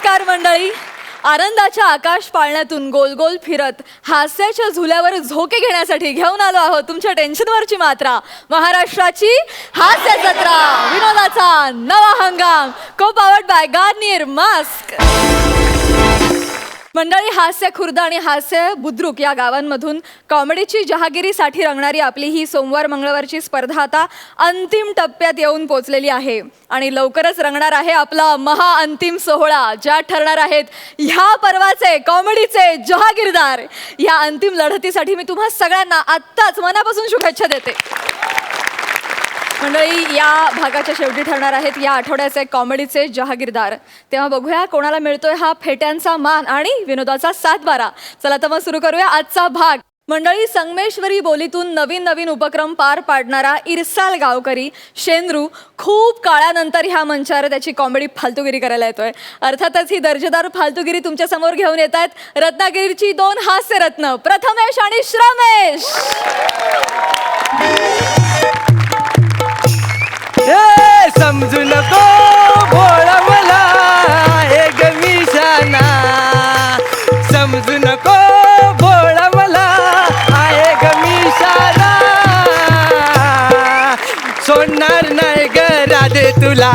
नमस्कार मंडळी. आनंदाच्या आकाश पाळण्यातून गोल गोल फिरत हास्याच्या झुल्यावर झोके घेण्यासाठी घेऊन आलो आहोत तुमच्या टेन्शनवरची मात्रा. महाराष्ट्राची हास्य जत्रा, विनोदाचा नवा हंगाम, को पावर्ड बाय गार्नियर मास्क. मंडळी, हास्य खुर्द आणि हास्य बुद्रुक या गावांमधून कॉमेडीची जहागिरीसाठी रंगणारी आपली ही सोमवार मंगळवारची स्पर्धा आता अंतिम टप्प्यात येऊन पोचलेली आहे आणि लवकरच रंगणार आहे आपला महाअंतिम सोहळा, ज्यात ठरणार आहेत ह्या पर्वाचे कॉमेडीचे जहागीरदार. या अंतिम लढतीसाठी मी तुम्हा सगळ्यांना आत्ताच मनापासून शुभेच्छा देते. मंडळी, या भागाच्या शेवटी ठरणार आहेत या आठवड्याचे कॉमेडीचे जहागीरदार. तेव्हा बघूया कोणाला मिळतोय हा फेट्यांचा मान आणि विनोदाचा 7-12. चला तर मग सुरू करूया आजचा भाग. मंडळी, संगमेश्वरी बोलीतून नवीन नवीन उपक्रम पार पाडणारा इरसाल गावकरी शेंद्रू खूप काळानंतर ह्या मंचावर त्याची कॉमेडी फालतूगिरी करायला येतोय. अर्थातच ही दर्जेदार फालतूगिरी तुमच्या समोर घेऊन येत आहेत रत्नागिरीची 2 हास्यरत्न प्रथमेश आणि श्रमेश. समजू नको भोळा मला हे गमिशाना, समजू नको भोळा मला आहे गमिशाना, सोडणार नाही ग राधे तुला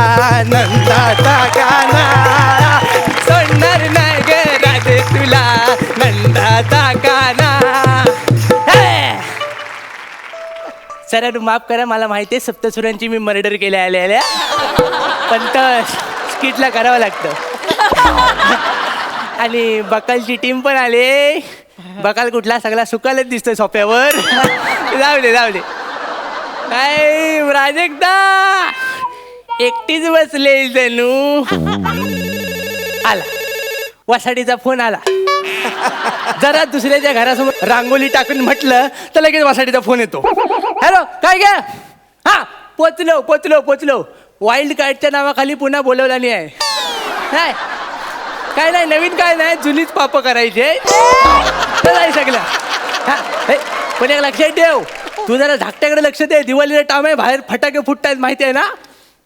नंदाचा गाना, सोडणार नाही ग राधे तुला नंदाचा गाना. सर माफ करा, मला माहिती आहे सप्तसुरांची मी मर्डर केल्या आल्या पण तर स्किटला करावं लागतं. आणि बकालची टीम पण आली. बकाल कुठला सगळा सुकालच दिसतोय सोप्यावर. जाऊ दे जाऊ दे. काय प्राजक्ता एकटीच बसले जणू. आला वासाडीचा फोन आला. जरा दुसऱ्याच्या घरासमोर रांगोली टाकून म्हटलं तर लगेच वासाडीचा फोन येतो. हॅलो, काय घ्या? हा, पोचलो पोचलो पोचलो. वाईल्ड कार्डच्या नावाखाली पुन्हा बोलवला नाही आहे. नाही काय नाही, नवीन काय नाही, जुनीच पाप करायचे सगळं. हा, पण एक लक्षात ठेव, तू जरा धाकट्याकडे लक्ष दे. दिवाळीचा टाइम आहे, बाहेर फटाके फुटतायत माहिती आहे ना.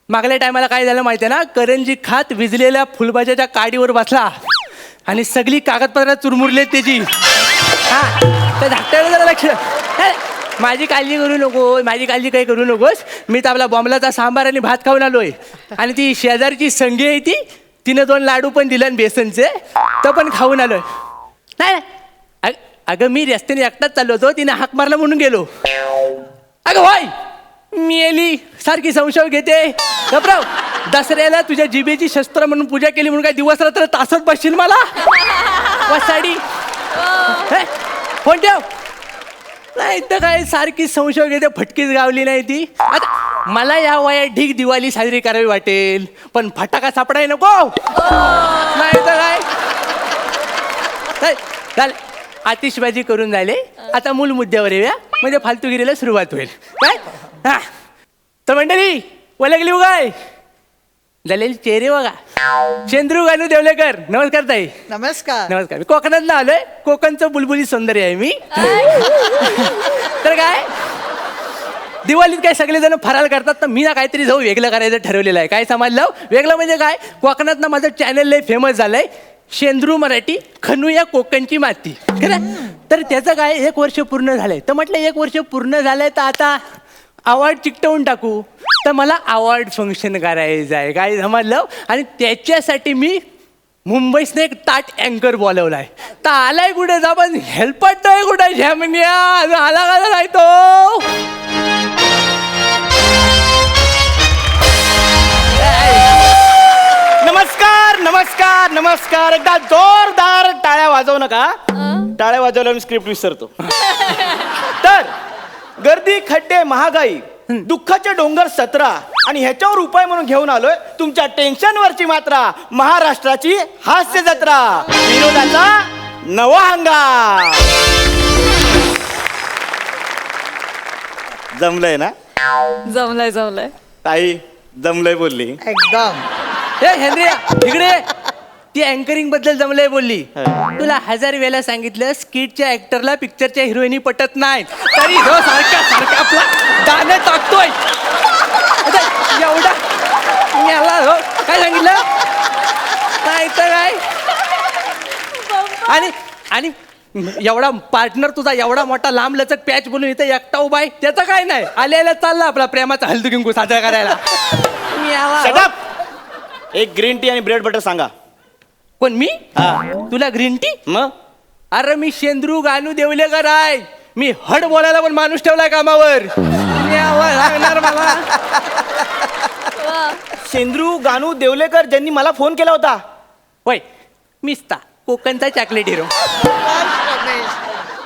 मागल्या टायमाला काय झालं माहिती आहे ना, करंजी खात विजलेल्या फुलभाज्याच्या काडीवर बसला आणि सगळी कागदपत्र चुरमुरलेत त्याची. हा, तर धाकट्याकडे जरा लक्ष. माझी काळजी करू नको, माझी काळजी काही करू नकोस. मी तर आपला बॉम्बलाचा सांबार आणि भात खाऊन आलोय. आणि ती शेजारची संगी आहे ती, तिनं 2 लाडू पण दिले बेसनचे, तर पण खाऊन आलोय. नाही अगं, मी रस्त्याने एकटाच चाललो होतो, तिने हाक मारला म्हणून गेलो. अगं भाई, मी येली सारखी संशय घेते. घबराव, दसऱ्याला तुझ्या जिभेची शस्त्र म्हणून पूजा केली म्हणून काय दिवस रात्र तासत बसशील मला वासाडी. फोन ठेव. नाही तर काय सारखी संशय घेते, फटकीच गावली नाही ती. आता मला या वयात ढीक दिवाळी साजरी करावी वाटेल, पण फटाका सापडाय नको. नाही तर काय झालं, आतिषबाजी करून झाले. आता मूल मुद्द्यावर येऊया, म्हणजे फालतूगिरीला सुरुवात होईल. काय हा, तर मंडळी वलगली उगाय झालेले चेहरे बघा. शेंद्रू गानू देवलेकर, नमस्कार ताई. नमस्कार. नमस्कार. मी कोकणात आलोय, कोकणचं बुलबुली सौंदर्य आहे मी. तर काय दिवाळीत काय सगळेजण फराळ करतात, तर मी ना काहीतरी जाऊ वेगळं करायचं ठरवलेलं आहे. काय समजलं वेगळं म्हणजे काय, कोकणात ना माझं चॅनल लय फेमस झालंय, शेंद्रू मराठी खणूया कोकणची माती. तर त्याचं काय 1 वर्ष पूर्ण झालंय. तर म्हटलं 1 वर्ष पूर्ण झालंय तर आता अवॉर्ड चिकटवून टाकू. तर मला अवॉर्ड फंक्शन करायचं आहे, काय समजलं. आणि त्याच्यासाठी मी मुंबईसने एक ताट अँकर बोलवलाय. तर आलाय कुठे जा, पण हेल्पट आहे कुठे झॅमनिया आला का नाही तो. नमस्कार नमस्कार नमस्कार. एकदा जोरदार टाळ्या वाजवू नका. टाळ्या वाजवल्यावर मी स्क्रिप्ट विसरतो. तर गर्दी, खड्डे, महागाई, दुःखाचे डोंगर 17 आणि ह्याच्यावर उपाय म्हणून घेऊन आलोय तुमच्या टेन्शनवरची मात्रा, महाराष्ट्राची हास्य जत्रा, विनोदाचा नवा हंगाम. जमलंय ना? जमलंय जमलंय. ताई जमलंय बोलली. एकदम. हे हेनरी इकडे, ती अँकरिंग बद्दल जमलंय बोलली. तुला 1000 वेळा सांगितलं स्किटच्या ऍक्टरला पिक्चरच्या हिरोईनी पटत नाही, तरी हो सारखा सारखा आपला गाणं टाकतोय. एवढा काय सांगितलं? नाही तर काय आणि आणि एवढा पार्टनर तुझा एवढा मोठा लांब लचक पॅच बोलून इथे एकटा उभा आहे त्याचं काय नाही आलेला चालला आपला प्रेमाचा हळदी कुंकू साजरा करायला Shut up! एक ग्रीन टी आणि ब्रेड बटर सांगा. कोण मी हा. तुला ग्रीन टी मग अरे मी शेंद्रू गानू देवलेकर आहे मी हड बोलायला पण माणूस ठेवलाय कामावर लागणार मला शेंद्रू गानू देवलेकर ज्यांनी मला फोन केला होता. होय मिस्ता कोकणचा चॉकलेट हिरो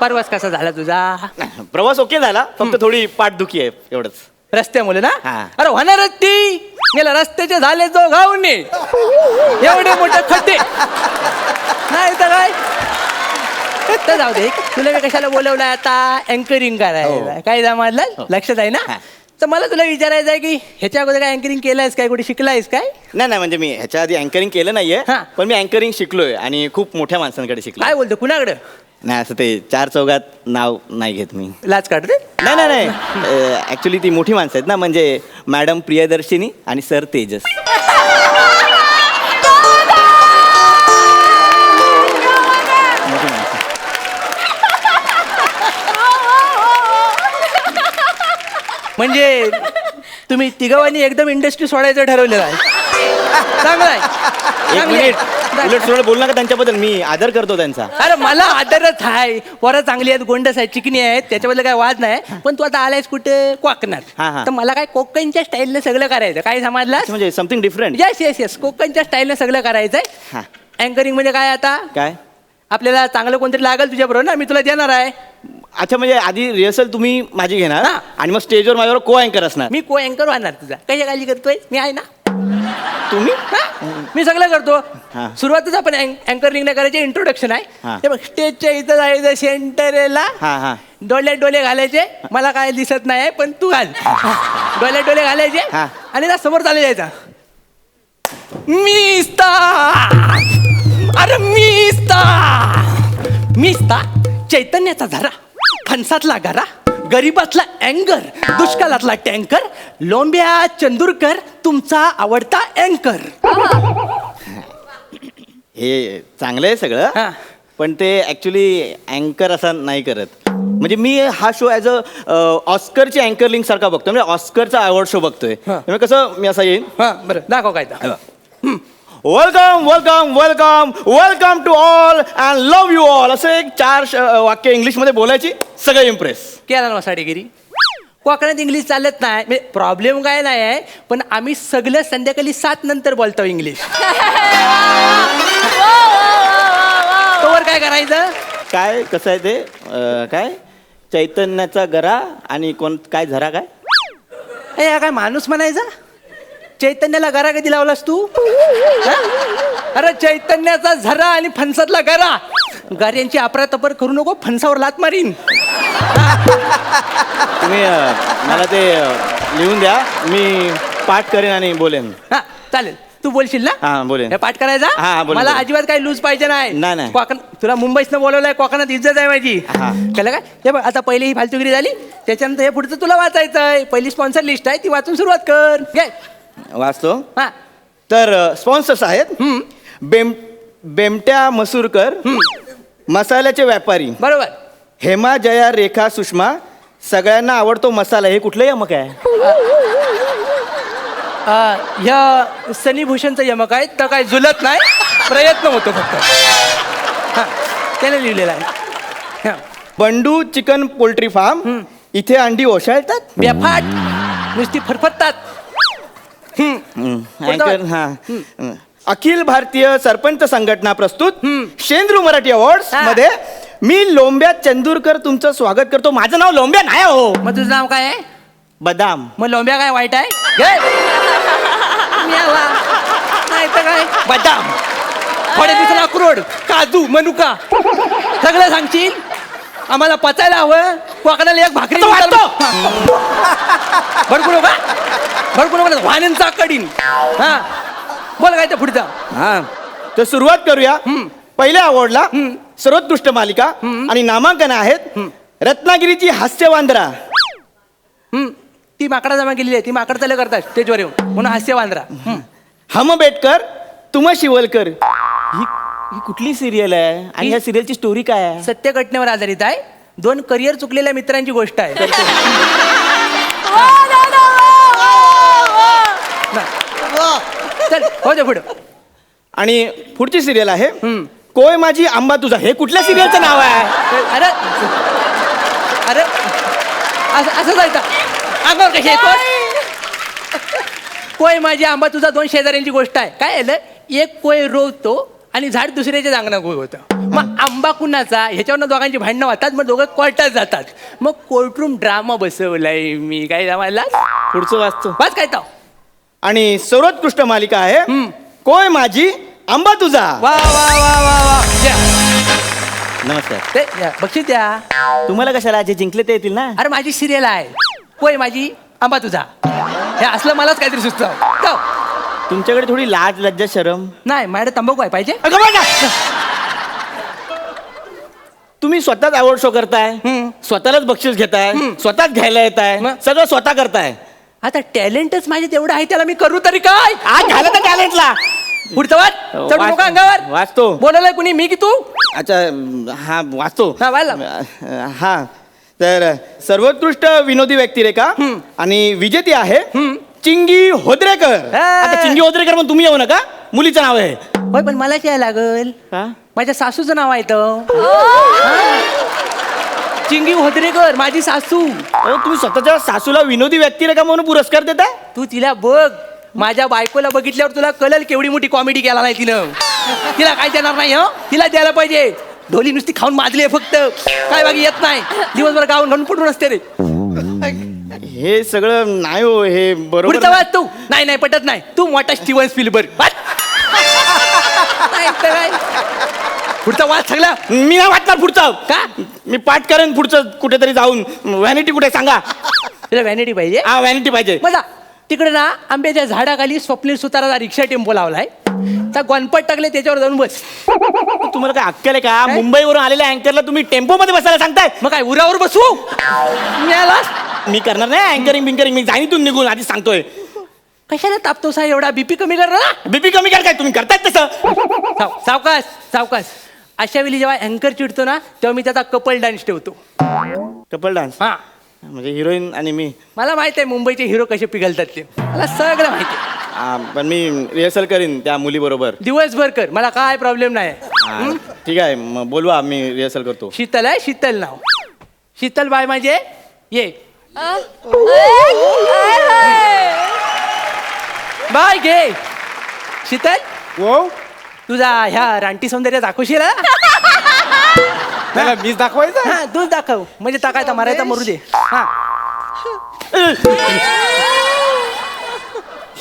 परवास कसा झाला तुझा प्रवास ओके झाला फक्त थोडी पाठदुखी आहे एवढंच. रस्त्यामुळे ना हा. अरे होणारच ती गेला रस्त्याचे झाले जो घावणे एवढे मोठे खड्डे नाही तर काय तर जाऊ दे तुला मी कशाला बोलवलंय आता अँकरिंग करायला काय जमाडलं लक्षात आहे ना हा. तर मला तुला विचारायचं आहे की ह्याच्या अगोदर काय अँकरिंग केलंयस काय कुठे शिकलायस काय नाही म्हणजे मी ह्याच्या आधी अँकरिंग केलं नाहीये हा. पण मी अँकरिंग शिकलोय आणि खूप मोठ्या माणसांकडे शिकलो. काय बोलतो कुणाकडं नाही असं ते चार चौघात नाव नाही घेत मी. लाच काढते नाही ऍक्च्युली ती मोठी माणसं आहेत ना म्हणजे मॅडम प्रियदर्शिनी आणि सर तेजस. मोठी माणसं. म्हणजे तुम्ही तिघांनी एकदम इंडस्ट्री सोडायचं ठरवलेलं आहे चांगलं आहे एक चांगलं आहे. मिनिट उलट सुलट बोल नका त्यांच्याबद्दल मी आदर करतो त्यांचा. अरे मला आदरच आहे पोरं चांगली आहेत गोंडस आहेत चिकनी आहेत त्याच्याबद्दल काय वाद नाही पण तू आता आलायस कुठे हा, कोकणात हा. तर मला काय कोकणच्या स्टाईलने सगळं करायचं काय समजला म्हणजे समथिंग डिफरंट. येस कोकणच्या स्टाईलने सगळं करायचंय हा. अँकरिंग म्हणजे काय आता काय आपल्याला चांगलं कोणतरी लागेल तुझ्या बरोबर ना मी तुला देणार आहे अच्छा म्हणजे आधी रिहर्सल तुम्ही माझी घेणार हा. आणि मग स्टेजवर माझ्यावर को अँकर असणार. मी को अँकर होणार तुझा कशा काळजी करतोय मी आहे ना तुम्ही हा? मी सगळं करतो हा. सुरुवातच आपण अँकरिंग नाही करायचे इंट्रोडक्शन आहे हा. ते बघ स्टेजच्या इथं जायचं सेंटरला हा डोळ्यात डोळे घालायचे मला काय दिसत नाही पण तू घाल डोळ्यात डोळे घालायचे हा. आणि ना समोर चालू जायचा मिस्ता अरे मिस्ता चैतन्याचा झरा फणसातला गरा गरीबातला अँकर दुष्काळातला टँकर लोंब्या चंदूरकर तुमचा आवडता अँकर हे चांगलं आहे सगळं हा. पण ते ऍक्च्युली अँकर असा नाही करत. म्हणजे मी हा शो ॲज अ ऑस्करची अँकरलिंग सारखा बघतोय म्हणजे ऑस्करचा अवॉर्ड शो बघतोय हा. त्यामुळे कसं मी असा येईन हा बरं दाखव काय तर. Welcome to all and love you all असं एक चार वाक्य इंग्लिशमध्ये बोलायची सगळे इम्प्रेस. केला ना साडेगिरी कोकणात इंग्लिश चालत नाही म्हणजे प्रॉब्लेम काय नाही आहे पण आम्ही सगळं संध्याकाळी 7 नंतर बोलतो इंग्लिश तोवर काय करायचं काय कसं आहे ते काय चैतन्याचा गरा आणि कोण काय झरा काय ए हा काय माणूस म्हणायचा चैतन्याला गरा कधी लावलास तू हा? अरे चैतन्याचा झरा आणि फणसातला गरा गाऱ्यांची अपरातपर करू नको फणसावर लात मारीन तुम्ही मला ते लिहून द्या मी पाठ करेन आणि बोलेन. हा चालेल तू बोलशील ना हा बोलेन. हे पाठ करायचा हा, बोलेन, मला बोलेन. अजिबात काही लूज पाहिजे नाही नाही. कोकण तुला मुंबईतनं बोलवलंय कोकणात इज्जत आहे माझी हा. कळलं काय हे बघ आता पहिली ही फालतुगिरी झाली त्याच्यानंतर हे पुढचं तुला वाचायचंय पहिली स्पॉन्सर लिस्ट आहे ती वाचून सुरुवात कर घे वाचतो. हा तर स्पॉन्सर्स आहेत बेमट्या मसूरकर मसाल्याचे व्यापारी बरोबर हेमा जया रेखा सुषमा सगळ्यांना आवडतो मसाला हे कुठलं यमक आहे. ह्या सनी भूषणचं यमक आहे तर काय झुलत नाही प्रयत्न होतो फक्त हा त्याने लिहिलेलं आहे हा. बंडू चिकन पोल्ट्री फार्म इथे अंडी ओशाळतात. बेफाट नुसती फरफरतात अँकर हा अखिल भारतीय सरपंच संघटना प्रस्तुत शेंद्रू मराठी अवॉर्ड्स हा. मध्ये मी लोंब्या चंदूरकर तुमचं स्वागत करतो. माझं नाव लोंब्या नाही हो मग तुझं नाव काय आहे बदाम. मग लोंब्या काय वाईट आहे घे. मेला. नाही तर काय बदाम थोडे दिवसाला अक्रोड काजू मनुका सगळं सांगशील आम्हाला पचायला हवं कोकणाला एक भाकरी भरपूर का भरपूर वाहनांचा कडीन हा बोल काय तर पुढचा हा तर सुरुवात करूया. पहिल्या अवॉर्डला सर्वोत्कृष्ट मालिका आणि नामांकन आहेत रत्नागिरीची हास्यवांद्रा. ती माकडा जमा केलेली आहे ती माकड चालू करतात स्टेजवर येऊन म्हणून हास्य वांद्रा हम बेटकर तुम शिवलकर ही ही कुठली सिरियल आहे आणि या सिरियलची स्टोरी काय आहे? सत्य घटनेवर आधारित आहे. 2 करिअर चुकलेल्या मित्रांची गोष्ट आहे. चल हो दे पुढं. आणि पुढची सिरियल आहे कोय माझी आंबा तुझा. हे कुठल्या सिरियलचं नाव आहे? अरे अरे असं जायचं अंगावर कशी येतो. कोय माझी आंबा तुझा 2 शेजाऱ्यांची गोष्ट आहे. काय झालं, एक कोय रोवतो आणि झाड दुसऱ्याच्या अंगणात कोय होतं. मग आंबा कुणाचा ह्याच्यावरनं दोघांची भांडणं होतात. मग दोघं कोर्टात जातात. मग कोर्टरूम ड्रामा बसवलाय मी. काय जमायला पुढचं वाचतो. बस काय तो. आणि सर्वोत्कृष्ट मालिका आहे कोय माझी आंबा तुझा. वा वा वा वा वा द्या. नमस्कार. ते द्या, बक्षीस द्या. तुम्हाला कशाला, जे जिंकले ते येतील ना. अरे माझी सिरियल आहे कोय माझी आंबा तुझा. हे असलं मलाच काहीतरी सुचतं. तुमच्याकडे थोडी लाज लज्जा शरम नाही माझ्याकडे तंबाखू आहे पाहिजे. अगं बघा. तुम्ही स्वतःच अवॉर्ड शो करताय, स्वतःलाच बक्षीस घेताय, स्वतःच घ्यायला येत आहे, मग? सगळं स्वतः करताय. आता टॅलेंटच माझे तेवढं आहे, त्याला मी करू तरी काय. आज घाला तर टॅलेंटला. पुढचं वाच. चढू वाच- नका अंगावर. वाचतो. बोलायला कुणी, मी की तू. अच्छा हा वाचतो. हा, वाला. हा तर सर्वोत्कृष्ट विनोदी व्यक्तिरेखा आणि विजेती आहे चिंगी होद्रेकर. हा. आता चिंगी होद्रेकर मग तुम्ही येऊ नका, मुलीचं नाव आहे. होय पण मला काय लागल, माझ्या सासूचं नाव आहे इथं. चिंगी होद्रेकर माझी सासू. अहो, तुम्ही स्वतःच्या सासूला विनोदी व्यक्तिरेखा म्हणून पुरस्कार देताय. तू तिला बघ, माझ्या बायकोला बघितल्यावर तुला कळल केवढी मोठी कॉमेडी केला नाही तिनं. तिला काय देणार नाही हो, तिला द्यायला पाहिजे. ढोली नुसती खाऊन माजली फक्त, काय बाकी येत नाही. दिवसभर गाऊन घालून पडून असते रे. हे सगळं नाही हो, हे बरोबर पुढचा वाच तू. नाही नाही पटत नाही. तू मोठा स्टीव्हन स्पिलबर्ग वाच. नाही तर काय. पुढचा वाच सगळा. मी नाही वाचणार पुढचं. का? मी पाठ करेन पुढचं कुठेतरी जाऊन. व्हॅनिटी कुठे सांगा. तुला व्हॅनिटी पाहिजे. हा व्हॅनिटी पाहिजे. मजा तिकडे ना आंब्याच्या झाडाखाली स्वप्नील सुताराचा रिक्षा टेम्पो लावलाय. त्या गोनपट टाकले त्याच्यावर जाऊन बस. तुम्हाला काय अक्कल आहे का? मुंबईवरून आलेल्या अँकरला तुम्ही टेम्पो मध्ये बसायला सांगताय. मग काय उरावर बसू. मिळाला मी करणार नाही अँकरिंग बिंकरिंग. मी जाईन इथून निघून, आधीच सांगतोय. कशाला तापतो सा एवढा. बीपी कमी कर ना. बीपी कमी कर. काय तुम्ही करताय तसं. सावकाश सावकाश. अशा वेळी जेव्हा अँकर चिडतो ना, तेव्हा मी त्याचा कपल डान्स ठेवतो. Couple dance. हा म्हणजे हिरोईन आणि मी. मला माहित आहे मुंबईचे हिरो कसे पिघलतात ते. मला सगळं माहिती आहे. पण मी रिहर्सल करीन त्या मुली बरोबर. दिवसभर कर, मला काय प्रॉब्लेम नाही. ठीक आहे मग बोलवा, मी रिहर्सल करतो. शीतल आहे, शीतल नाव. शीतल बाय माझे ये. बाय घे शीतल. हो तुझा ह्या रानटी सौंदर्य दाखवशील हा? त्याला मीच दाखवायचं. हा तूच दाखव, म्हणजे टाकायचा मारायचा मरू दे. हा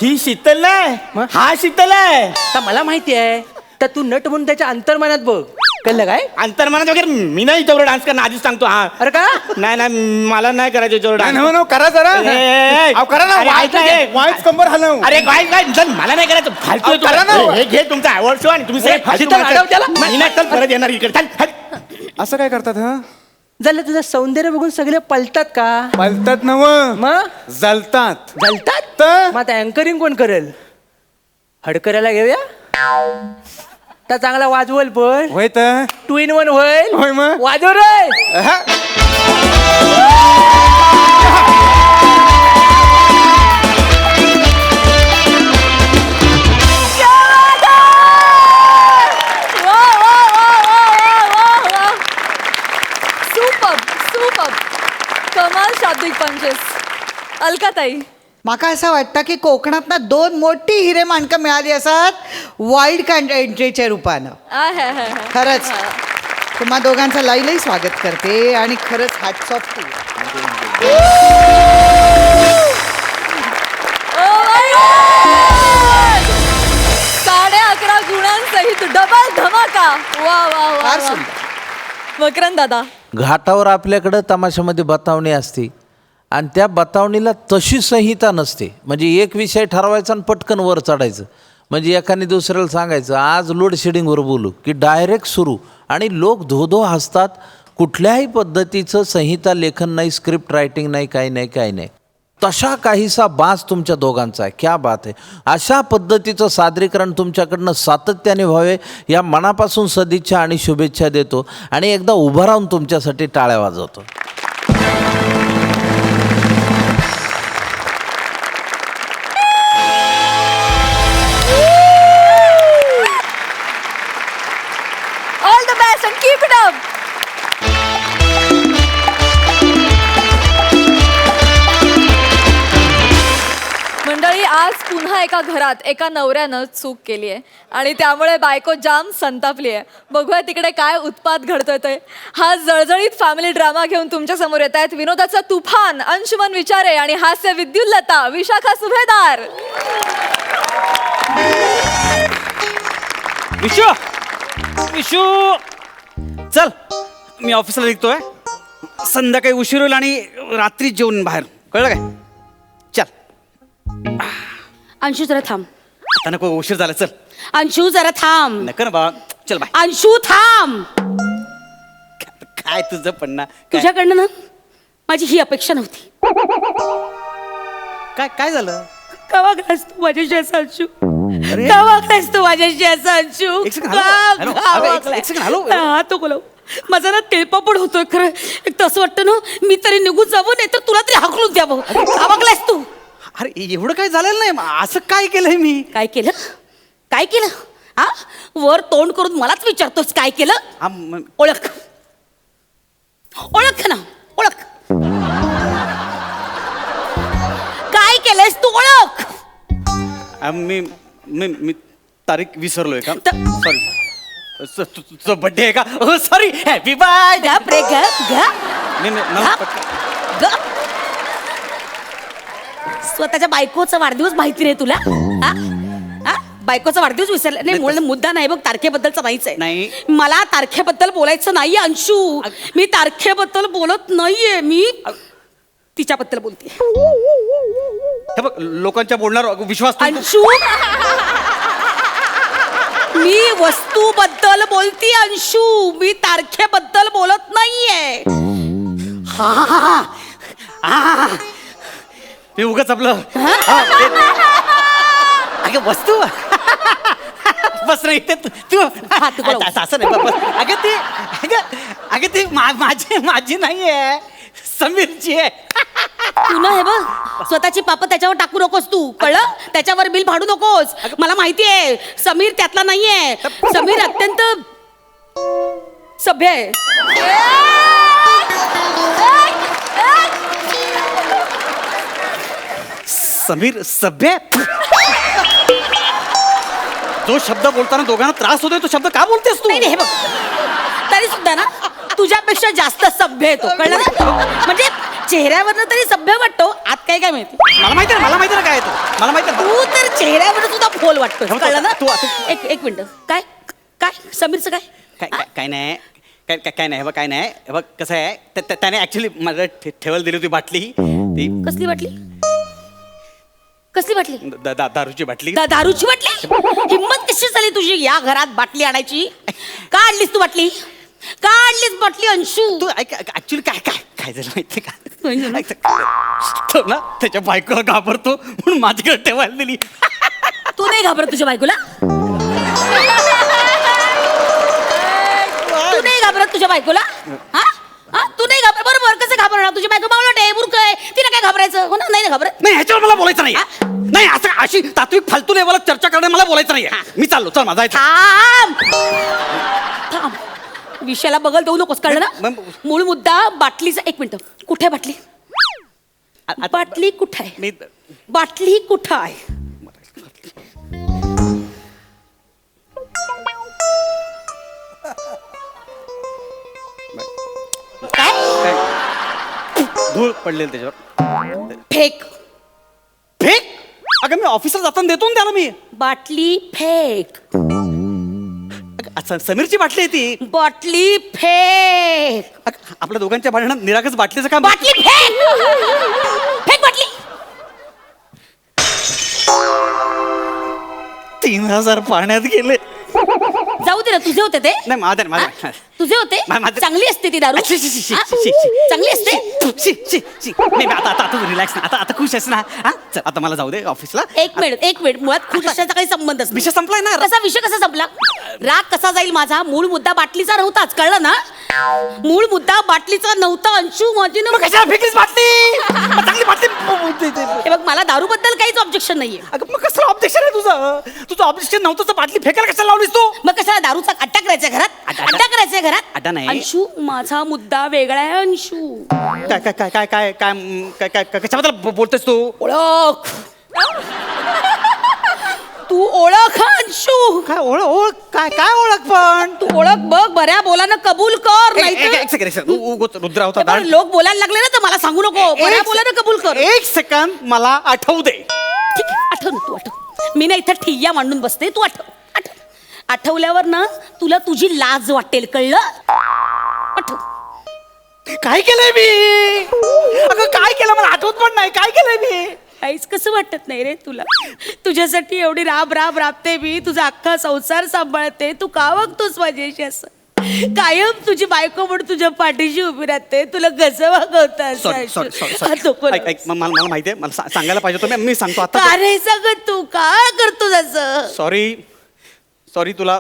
ही शीतल नाही, मग? हा शीतल आहे. तर मला माहिती आहे. तर तू नट म्हणून त्याच्या अंतर्मनात बघ. कळलं काय. अंतर्मनात वगैरे मी नाही याच्यावर डान्स करणार, आधीच सांगतो. हा अरे का. नाही नाही मला नाही करायचं याच्यावर नाही, डान्स. no, no, करा जरा. ए, अहो, करा ना. अरे, ऐक ना, ए. वाईच कंबर हलव. अरे काय काय चल, मला नाही करायचं. फालतू आहे अहो, करा तू. ना. हे घे तुमचा अवॉर्ड शो आणि तुम्ही सगळे फालतू शीतल, माणसं. अडव त्याला. मी नाही, चल परत येणार इकडे. चल, चल. असं काय करतात हा? झालं तुझं सौंदर्य बघून सगळे पलतात का. पलतात नव, मग जलतात. जलतात. तर? मग आता अँकरिंग कोण करेल. हडकऱ्याला घेऊया. तर चांगला वाजवल पण. होय तर. 2 in 1 होईल. होय मग. वाजव रे. हा. Super super. कमाल शाब्दिक पंचेस. अलकाताई. म्हाका असं वाटतं की कोकणात ना 2 मोठी हिरे माणकं मिळाली असतात वाईल्ड काइंड एंट्रीच्या रूपानं. खरंच तुम्हा दोघांचं लई स्वागत करते आणि खरंच हॅट्स ऑफ टू. साडे 11 गुणांसहित डबल धमाका. वा वा वा फार वा. सुंदर. मकरंद दादा. घाटावर आपल्याकडं तमाशामध्ये बतावणी असते आणि त्या बतावणीला तशी संहिता नसते. म्हणजे एक विषय ठरवायचा आणि पटकन वर चढायचं. म्हणजे एकाने दुसऱ्याला सांगायचं आज लोड शेडिंगवर बोलू की डायरेक्ट सुरू. आणि लोक धोधो हसतात. कुठल्याही पद्धतीचं संहिता लेखन नाही, स्क्रिप्ट रायटिंग नाही, काही नाही काही नाही. तशा काहीसा बाज तुमच्या दोघांचा आहे. क्या बात आहे. अशा पद्धतीचं सादरीकरण तुमच्याकडनं सातत्याने व्हावे या मनापासून सदिच्छा आणि शुभेच्छा देतो आणि एकदा उभं राहून तुमच्यासाठी टाळ्या वाजवतो. All the best and keep it up. मंडळी, आज पुन्हा एका घरात एका नवऱ्यानं चूक केली आहे आणि त्यामुळे बायको जाम संतापली आहे. बघूया तिकडे काय उत्पात घडतोय ते. हा जळजळीत फॅमिली ड्रामा घेऊन तुमच्या समोर येत आहेत विनोदाचा तुफान अंशुमन विचारे आणि हास्य विद्युल्लता विशाखा सुभेदार. विशू विशू चल, मी ऑफिसला निघतोय. संध्याकाळी उशीर होईल आणि रात्री जेवण बाहेर, कळलं काय? चल. अंशू जरा थांब. आता नको, उशीर झाला. चल. अंशू जरा थांब. नका ना बाबा, चल बाय. अंशू थांब. काय तुझं पण ना, काय तुझ्याकडनं ना माझी ही अपेक्षा नव्हती. काय काय झालं? का वागलास तू माझ्याशी असं अंशू? का वागलास तू माझ्याशी असं अंशू? एक second, हॅलो, हॅलो, अगं, एक second, हॅलो. हा तो बोलव. माझा ना तिळपापड होतोय खरं. एक तर असं वाटतं ना मी तरी निघून जावं, नाही तर तुला तरी हाकलून द्यावं. का वागलास तू? अरे एवढं काय झालेलं नाही. असं काय केलंय मी? काय केलं? काय केलं? हा, वर तोंड करून मलाच विचारतोस काय केलं? ओळख, ओळख ना, ओळख. काय केलंयस तू? ओळख. मी मी मी तारीख विसरलोय का? त- सॉरी. तुझा बर्थडे आहे का? सॉरी. Happy bye. गप रे, गप गप मला गप. स्वतःच्या बायकोचा वाढदिवस माहिती नाही तुला? हा? हा? बायकोचा वाढदिवस विसरला नाही. म्हणून मुद्दा नाही बघ, तारखेबद्दलचा नाहीच आहे. नाही. मला तारखेबद्दल बोलायचं नाहीये अंशू. मी तारखेबद्दल बोलत नाहीये, मी तिच्याबद्दल बोलते. हे बघ, लोकांच्या बोलण्यावर विश्वास ठेव. अंशू, मी वस्तूबद्दल बोलती अंशू, मी तारखेबद्दल बोलत नाहीये. हा, हा, हा, हा. मी उगाच आपलं अगं वस्तू बस नाही ते तू असं नाही बस. अगं ती माझी नाही आहे, समीरची आहे. तू ना हे बघ, स्वतःची पापं त्याच्यावर टाकू नकोस तू, कळलं? त्याच्यावर बिल फाडू नकोस. मला माहितीये समीर त्यातला नाहीये. समीर अत्यंत सभ्य आहे. समीर सभ्य. जो शब्द बोलताना दोघांना त्रास होतोय तो शब्द का बोलतेस तू? नाही रे, हे बघ, तरी सुद्धा ना तुझ्यापेक्षा जास्त सभ्य आहे तो, कळलं ना? म्हणजे चेहऱ्यावरनं तरी सभ्य वाटतो, आत काय काय माहिती. मला माहिती ना काय आहे तो. मला माहिती आहे. तू तर चेहऱ्यावर सुद्धा फोल वाटतो, कळलं ना? तू आता- एक मिनिट. काय काय समीरचं काय? काय नाही, काय नाही. हे बघ, काय नाही. हे बघ कसं आहे, त्याने ऍक्च्युली मला ठेवायला दिली होती बाटली. ती कसली बाटली? कसली बाटली? दारूची बाटली. दारूची बाटली? हिम्मत कशी झाली तुझी या घरात बाटली आणायची? का आणलीस तू बाटली? का आणलीस बाटली अंशू? तू ऍक्च्युली काय झालं माहिती का? तो ना त्याच्या बायकोला घाबरतो म्हणून माझ्याकडे ठेवायला दिली. तू नाही घाबरत तुझ्या बायकोला? तू नाही घाबरत तुझ्या बायकोला? हा हा, तू नाही घाबर. बरोबर, कसं घाबरणार? तुझी बायको बावळट आहे, मूर्ख आहे, तिला काय घाबरायचं? हो ना, नाही घाबरत. नाही, ह्याच्यावर मला बोलायचं नाही. नाही, असं अशी तात्विक फालतू लेवलला चर्चा करणे मला बोलायचं नाही. मी चाललो, चल माझा. थांब थांब, विषयाला बगल देऊ नकोस, कळलं ना? मूळ मुद्दा बाटलीचा. एक मिनिट, कुठे बाटली? बाटली कुठे आहे? मी बाटली कुठं आहे? काय? धूळ पडलेली त्याच्यावर. फेक. फेक? अगं मी ऑफिसला जाताना देतो ना त्याला मी. बाटली फेक. समीरची बाटली आहे ती. बाटली फेक. आपल्या दोघांच्या भांडणात निरागस बाटलीचं काय? बाटली फेक. फेक बाटली. 3000 पाण्यात गेले. जाऊ दे ना, तुझे होते ते नाही माझं हा? तुझे होते माझं- चांगली असते ती दारू शी, शी, शी, शी, हा? शी, शी. चांगली असते नाही आता रिलॅक्स ना आता खुश आहेस ना हा चल आता मला जाऊ दे ऑफिसला. एक मिनिट मुळात खुश असण्याचा काही संबंधच नाही. विषय संपलाय ना. कसा विषय कसा संपला? राग कसा जाईल माझा? मूळ मुद्दा बाटलीचा नव्हताच, कळलं ना? मूळ मुद्दा बाटलीचा नव्हता अंशू, माझी ना. मग कशाला फेकलीस बाटली? मग चांगली बाटली. हे बघ, मला दारू बद्दल काहीच ऑब्जेक्शन नाहीये. अगं मग कसलं ऑब्जेक्शन आहे तुझं ऑब्जेक्शन नव्हतं तर बाटली फेकायला कशाला लावलीस तू? मग कशाला दारूचा अड्डा करायचा घरात? अड्डा करायचा घरात? अड्डा नाही. अंशू, माझा मुद्दा वेगळा आहे अंशू. काय काय काय काय काय काय काय काय कशाबद्दल बोलतेस तू? ओळख. तू ओळख हा अंशू. काय ओळख काय काय ओळख पण? तू ओळख बघ, बऱ्या बोलानं कबूल कर. नाहीतर- एक सेकंड उगाच रुद्र होता हे बघ, लोक बोलायला लागले ना तर मला सांगू नको. बऱ्या बोलानं कबूल कर. एक सेकंद मला आठवू दे. ठीक आहे, आठव ना, तू आठव. मी ना इथं ठिय्या मांडून बसते, तू आठव. आठवल्यावर ना तुला तुझी लाज वाटेल, कळलं? आठव. काय केलंय मी? अगं काय केलं मला आठवत पण नाही. काय केलंय मी? काहीच कसं वाटत नाही रे तुला? तुझ्यासाठी एवढी राबते मी, तुझा अख्खा संसार सांभाळते. तू का वागतोस माझ्याशी असं? कायम तुझी बायको म्हणून तुझ्या पाठीशी उभी राहते. तुला कसं वागवतात? सॉरी मला माहिती आहे. मला सांगायला पाहिजे होतं. मी सांगतो आता. का रे सांगत तू का करतो असं? सॉरी तुला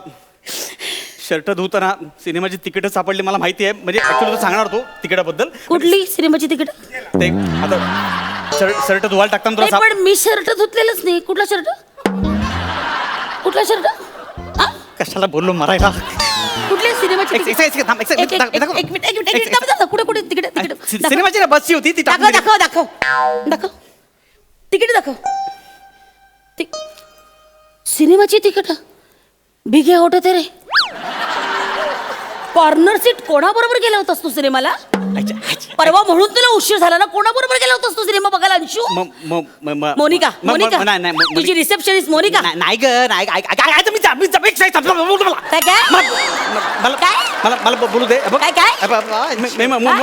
शर्ट धुताना सिनेमाची तिकीट सापडली मला माहिती आहे. म्हणजे ऍक्च्युली तू सांगणार तू तिकिटाबद्दल. कुठली सिनेमाची तिकीट? ते आता शर्ट धुवायला टाकताना तुला पण मी शर्ट धुतलेलंच नाही. कुठला शर्ट? कशाला बोललो मरायला? कुठल्या सिनेमाची एक तिकीट? थांब, एक एक मिनिट कुठे तिकीट? सिनेमाची बसची होती ती दाखव तिकीट दाखव. सिनेमाची तिकीट भिगे होते ते रे. कॉर्नर सीट कोणाबरोबर गेला होतास तू सिनेमाला? परवा म्हणून तुला उशीर झाला ना. कोणाबरोबर गेला होतास तू सिनेमा बघायला अंशू? मोनिका. तुझी रिसेप्शनिस्ट मोनिका. नाही ग नाही मला बोलू दे.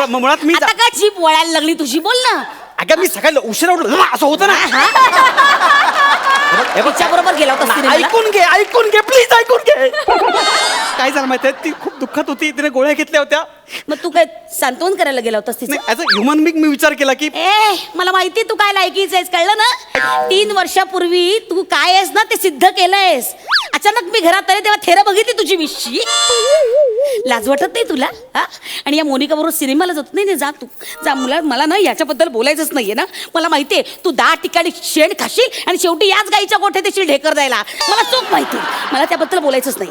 मुळात मी आता का जीप वळायला लागली तुझी? बोल ना. अगं मी सकाळी उशिरा उठलो असं होतं ना. बरोबर गेला होता सिनेमाला? ऐकून घे प्लीज ऐकून घे. काय झालं माहितीये ती खूप दुःखात होती. तिने गोळ्या घेतल्या होत्या. मग तू काय सांत्वन करायला गेला होतास तिचं? ऍज अ ह्युमन बिंग मी विचार केला की मला माहिती तू काय लायकीच आहेस, कळलं ना? 3 वर्षापूर्वी तू काय आहेस ना ते सिद्ध केलंयस. अचानक मी घरात आले तेव्हा थेरा बघितली तुझी विषयी. लाज वाटत नाही तुला? हा? आणि या मोनिका बरोबर सिनेमाला जात नाही. जा तू जा. मला ना याच्याबद्दल बोलायचंच नाहीये ना. मला माहितीये तू 10 ठिकाणी शेण खाशील आणि शेवटी याच गाईच्या गोठ्यात येशील ढेकर द्यायला. मला चूक माहिती. मला त्याबद्दल बोलायचंच नाही.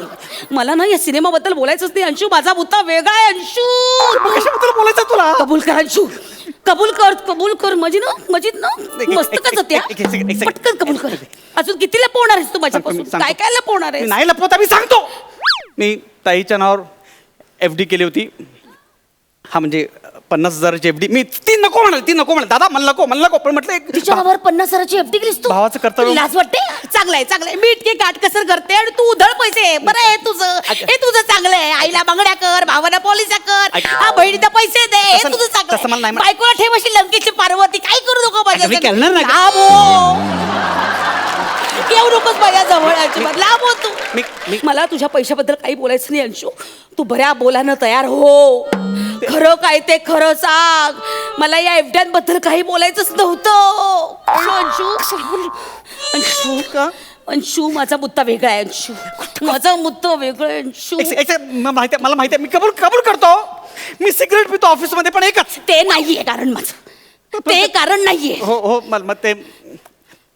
मला ना या सिनेमाबद्दल बोलायचंच नाही अंशू. माझा मुद्दा वेगळा आहे अंशू. कशाबद्दल बोलायचं तुला? कबूल कर अंशू. कबूल कर. मजीद ना मस्तकच होत्या. पटकन कबूल कर. अजून किती लपवणार आहेस तू माझ्यापासून? काय काय लपवणार आहेस? नाही लपवता मी सांगतो. मी ताईच्या नावावर FD केली होती. हा म्हणजे 50,000ची FD. मी ती नको म्हणाल दादा मला नको पण म्हटलं तिच्या नावावर 50,000ची FD केलीस तू? भावाचं कर्तव्य. तुला लाज वाटते? चांगलंय. मी इतके काटकसर करते आणि तू उधळ पैसे. बरं आहे तुझं. हे तुझं चांगलं आहे. आईला बांगड्या कर, भावाला पॉलिशा कर, हा बहिणीला पैसे दे. हे तुझं चांगलं तसं मला आहे. नाही बायकोला ठेव अशी लंकेची पार्वती. काय करू नको माझ्या मी करणार नाही. येऊ नकोस माझ्या जवळ अजिबात. लांब हो तू. मी मला तुझ्या पैशाबद्दल काही बोलायचं नाही अंशू. तू बऱ्या बोलानं तयार हो. खरं काय ते खरं सांग. मला या एफड्यांबद्दल काही बोलायचंच नव्हतं. अंशू माझा मुद्दा वेगळा आहे अंशू. माझा मुद्दा वेगळा आहे अंशू. मला माहिती आहे. मी कबूल करतो. मी सिगरेट पितो ऑफिसमध्ये पण एकच. ते नाहीये कारण माझं. ते कारण नाहीये. हो मग ते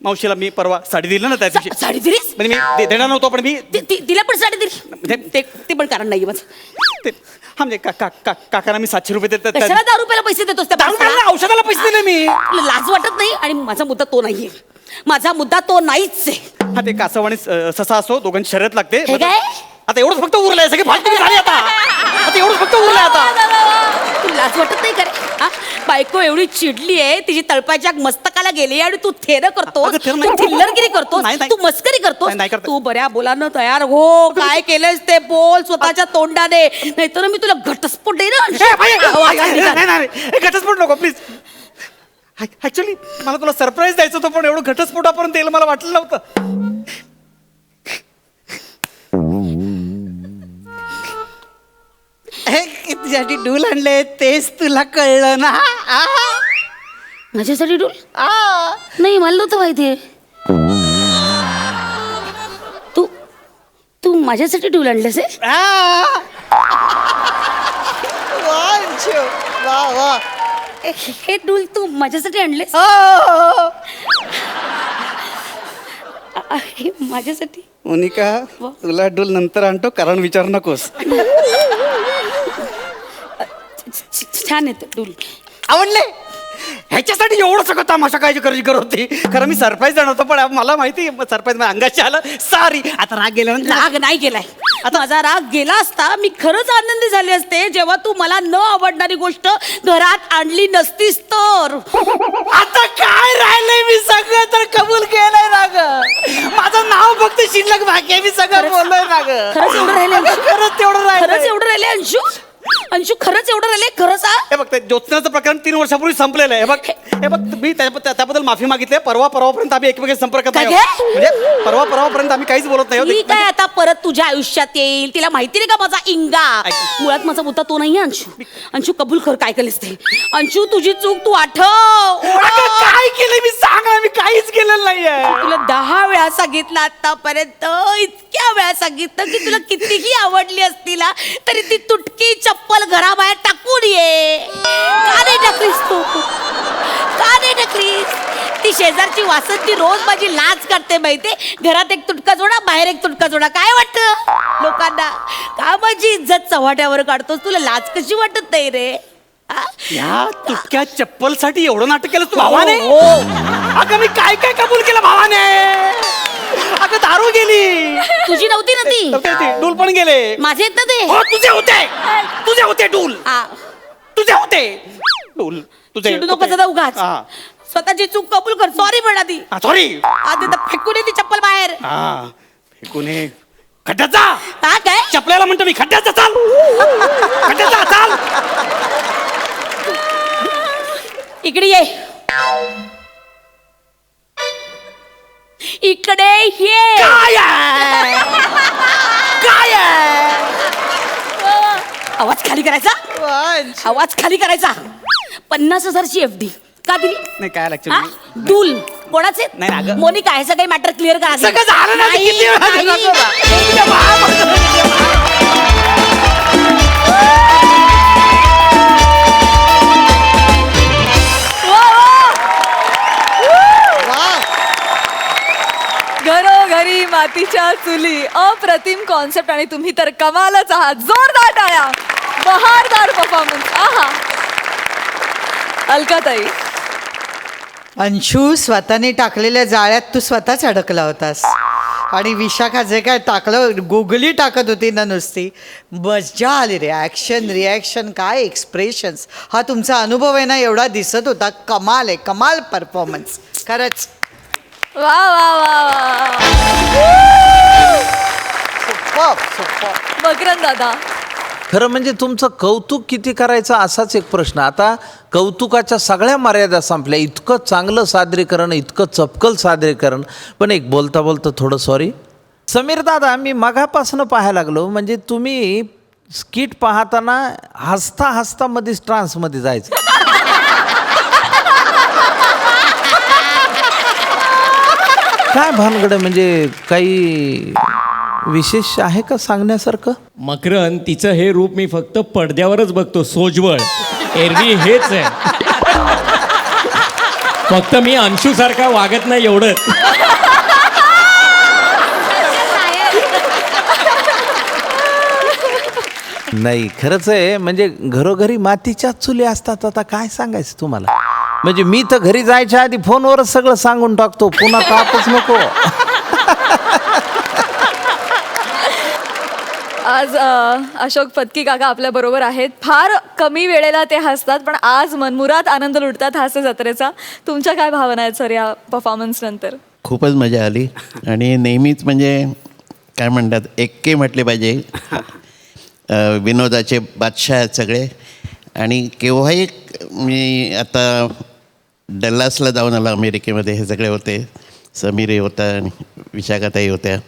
मावशीला मी परवा साडी दिली ना त्या दिवशी. साडी दिलीस? म्हणजे मी देणार नव्हतो पण मी तिला पण साडी दिली. ते पण कारण नाहीये माझं. हा म्हणजे काकांना मी 700 रुपये देतात. कशाला 10 रुपयाला पैसे देतोस त्या माणसाला? औषधाला पैसे दिले मी. तुला लाज वाटत नाही? आणि माझा मुद्दा तो नाहीये. माझा मुद्दा तो नाहीच आहे. हा ते कासव आणि ससा असो दोघांची शर्यत लागते. हे काय? आता एवढंच फक्त उरलंय. सगळे फालतू झाली आता एवढंच फक्त उरलंय आता. तू लाज वाटत नाही का रे? हा? बायको एवढी चिडली आहे, तिची तळपायच्या मस्तकाला गेली आणि तू थेर करतो, अगं, थेर नाही. चिल्लरगिरी करतो, नाही, नाही. तू मस्करी करतो. नाही करत. तू बऱ्या बोलानं तयार हो. काय केलंयस ते बोल स्वतःच्या तोंडाने. नाहीतर मी तुला घटस्फोट देईन. घटस्फोट नको प्लीज. ऍक्च्युली मला तुला सरप्राईज द्यायचं होतं पण एवढं घटस्फोटापर्यंत येईल मला वाटलं नव्हतं. माझ्यासाठी डूल आणले तेच तुला कळलं ना? माझ्यासाठी डूल? नाही, मला नव्हतं माहिती. तू माझ्यासाठी डूल आणलेस आहे? वा वा. हे डूल तू माझ्यासाठी आणलेस? हे माझ्यासाठी? मोनिका तुला डूल नंतर आणतो, कारण विचार नकोस. छान येतं डूल. आवडले? ह्याच्यासाठी एवढं सगळं तमाशा काय करायची गरज होती? खरं मी सरप्राईज देणार होतो, पण मला माहिती सरप्राईज माझ्या अंगाशी आलं. सॉरी. आता राग गेला ना? राग नाही गेलाय. आता माझा राग गेला असता. मी खरंच आनंदी झाले असते जेव्हा तू मला न आवडणारी गोष्ट घरात आणली नसतीस तर. आता काय राहिलंय? मी सगळं तर कबूल केलंय ना ग. माझं नाव फक्त शिल्लक बाकी आहे. मी सगळं बोललोय ना ग. खरंच एवढं राहिले? खरंच तेवढं खरंच राहिलंय. एवढं राहिले अंशू? अंशू खरंच एवढं राहिले? खरंच आ? हे बघ, ते ज्योत्स्नाचं प्रकरण 3 वर्षापूर्वी संपलेलं आहे. हे बघ मी त्याबद्दल माफी मागितली. परवापर्यंत आम्ही एकमेकांच्या संपर्कात नाही काय आहोत. म्हणजे परवापर्यंत आम्ही काहीच बोलत नाही मी आहोत. काय आता परत तुझ्या आयुष्यात येईल? तिला माहिती नाही का माझा इंगा? मुळात माझा मुद्दा तो नाही अंशू. अंशू कबूल कर काय केलंस ते. अंशू तुझी चूक तू आठव. अगं, काय केलंय मी सांग ना. मी काहीच केलेलं नाहीये. तुला 10 वेळा सांगितलं आतापर्यंत. इतक्या वेळा सांगितलं की तुला कितीही आवडली असती ना तरी ती तुटकी चप्पल घराबाहेर टाकून ये. का नाही टाकलीस तू? का नाही टाकलीस? ती शेजारची वासंती रोज माझी लाज करते माहिती. घरात एक तुटका जोडा, बाहेर एक तुटका जोडा. काय वाटतं लोकांना? का माझी इज्जत चव्हाट्यावर काढतोस? तुला लाज कशी वाटत नाही रे? या तुटक्या चप्पलसाठी एवढं नाटक केलं तू भावाने? अगं मी काय काय कबूल केलं भावाने? अगं दारू गेली. तुझी नव्हती ना ती? डूल पण गेले. माझे आहेत ना ते? हो, तुझे होते डूल. हा. तुझे होते डूल. तुझे चिडू नको सदा उगाच. हा. स्वतःची चूक कबूल कर. सॉरी म्हणा ती. सॉरी. आधी तर फेकून ये ती चप्पल बाहेर. हा, फेकून ये. खड्ड्यात जा. हा काय? चपल्याला म्हणतो मी, खड्ड्यात जा. चाल. खड्ड्यात जा, चाल. इकडे ये. इकडे ये. काय आहे? काय आहे? आवाज खाली करायचा. आवाज खाली करायचा. 50,000ची FD का दिली? नाही काय हा? ऍक्च्युअली डूल कोणाचे? नाही ना गं. मोनिका हे सगळे मॅटर क्लिअर करा. सगळं झालं ना. नाही, किती वेळा नाही. नको ना. तुझ्या घरोघरी मातीच्या चुली. अप्रतिम कॉन्सेप्ट आणि तुम्ही तर कमालच आहात. जोरदार टाळ्या. बहारदार परफॉर्मन्स. आहा. अलकाताई, अंशू, स्वतःने टाकलेल्या जाळ्यात तू स्वतःच अडकला होतास. आणि विशाखा जे काय टाकलं, गुगली टाकत होती ना नुसती, मजा आली. रिॲक्शन काय एक्सप्रेशन्स. हा तुमचा अनुभव आहे ना, एवढा दिसत होता. कमाल आहे, कमाल परफॉर्मन्स खरंच. वा वा वा वा. मकरंद दादा, खरं म्हणजे तुमचं कौतुक किती करायचं असाच एक प्रश्न. आता कौतुकाच्या सगळ्या मर्यादा संपल्या. इतकं चांगलं सादरीकरण, इतकं चपकल सादरीकरण. पण एक बोलता बोलता थोडं सॉरी समीर दादा, मी मगापासून पाहायला लागलो. म्हणजे तुम्ही स्किट पाहताना हसता हसता मध्येच ट्रान्समध्ये जायचं. काय भानगड आहे? म्हणजे काही विशेष आहे का सांगण्यासारखं? मकरन, तिचं हे रूप मी फक्त पडद्यावरच बघतो, सोजवळ. एरवी हेच आहे. फक्त मी अंशूसारखा वागत नाही एवढंच. नाही, खरंच आहे. म्हणजे घरोघरी मातीच्या चुली असतात. आता काय सांगायचं तुम्हाला. म्हणजे मी तर घरी जायच्या आधी फोनवरच सगळं सांगून टाकतो, पुन्हा तापच नको. आज अशोक फतकी काका आपल्या बरोबर आहेत. फार कमी वेळेला ते हसतात, पण आज मनमुरात आनंद लुटतात हास्य जत्रेचा. तुमच्या काय भावना आहेत सर या परफॉर्मन्स नंतर? खूपच मजा आली. आणि नेहमीच म्हणजे काय म्हणतात, एक्के म्हटले पाहिजे. विनोदाचे बादशाह आहेत सगळे. आणि केव्हाही मी आता डल्लासला जाऊन आलो अमेरिकेमध्ये. हे सगळे होते. समीर होता आणि विशाखाताई होत्या.